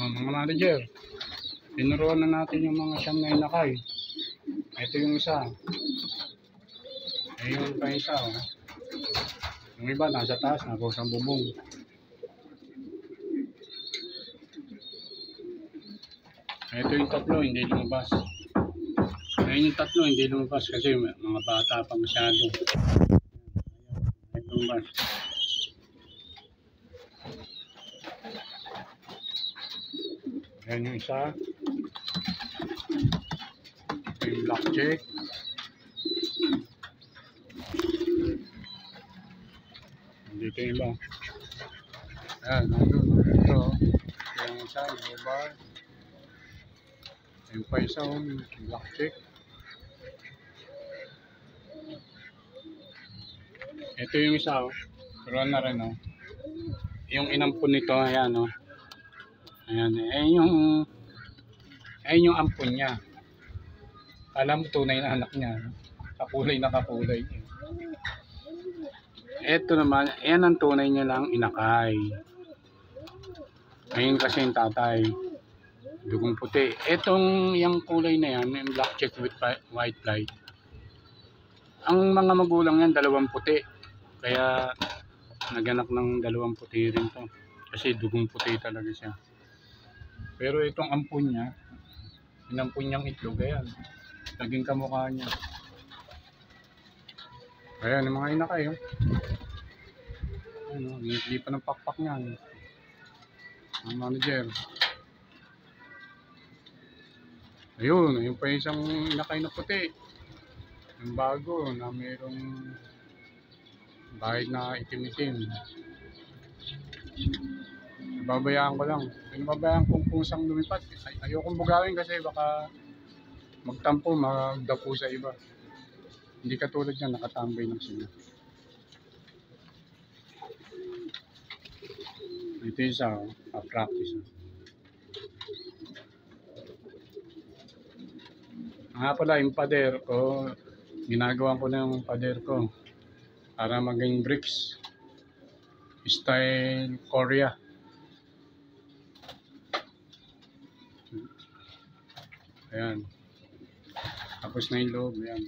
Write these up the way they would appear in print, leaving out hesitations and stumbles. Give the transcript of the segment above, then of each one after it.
Mga manager, tinuruan na natin yung mga siyam na inakay. Ito yung isa. Ayun pa isa. Oh. Yung iba nasa taas, nasa bubong. Ito yung tatlo, hindi lumabas. Ayun yung tatlo, hindi lumabas kasi mga bata pa masyado. Ayun, lumabas. Ayan yung isa. Yung blackjack. Dito yung iba. Ayan, nandun. Ito. Yung isa, yung bar. Yung pa isa, yung blackjack. Ito yung isa, oh. Turuan na rin, oh. Yung inampun nito, ayan, oh. Ayan, ayun yung ampun niya. Alam, tunay na anak niya. Kakulay na kakulay. Ito naman, ayan ang tunay niya lang inakay. Ayun kasi yung tatay. Dugong puti. Etong yung kulay na yan, yung blackjack with white light. Ang mga magulang yan, dalawang puti. Kaya naganak ng dalawang puti rin to. Kasi dugong puti talaga siya. Pero itong ampun niya, inampun niyang itlog, ayan. Naging kamukha niya. Ayan, yung mga inakay, oh. Ayan, oh, hindi pa ng pakpak niyan. Ang manager. Ayun, yung pa isang inakay na puti. Yung bago na mayroong bahid na itim-itim. Babayaan ko lang. Babayaan kong pusang lumipat. Ayokong bugawin kasi baka magtampo, magdapo sa iba. Hindi katulad yan, nakatambay ng sila. Ito yung isa, practice. Nga pala, yung pader ko, ginagawa ko na yung pader ko para maging bricks. Style Korea. Ayan. Tapos na yung loob. Ayan.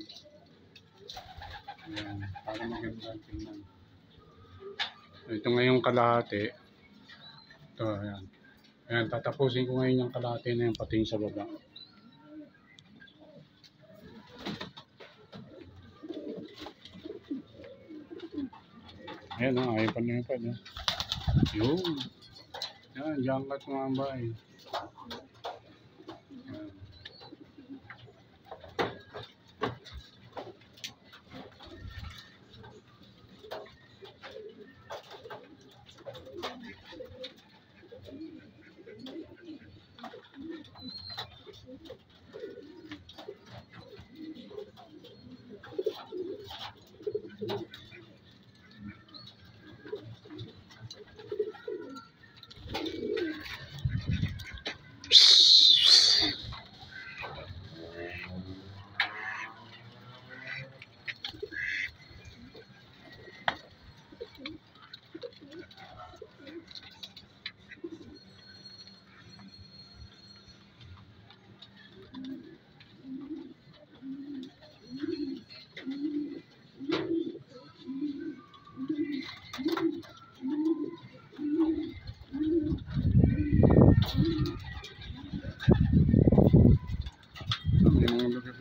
Ayan. Para maganda tingnan. Ito ngayong kalahati. Ito. Ayan. Ayan. Tatapusin ko ngayon yung kalahati na yung pati sa baba. Ayan. Ayaw pa na yung pad. Yun. Ayan. Diyan ka tumambay.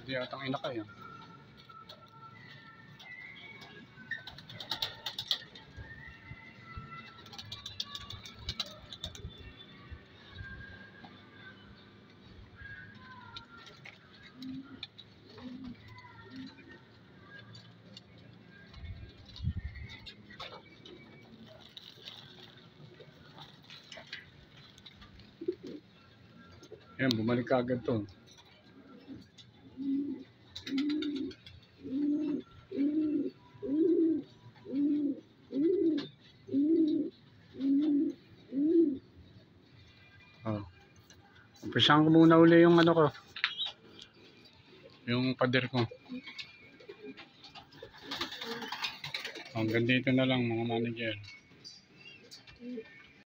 Hindi atang inakay. Ayan, bumalik ka agad to. Oh. Umpisahan ko muna uli yung ano ko. Yung pader ko. Hanggang dito na lang mga manager.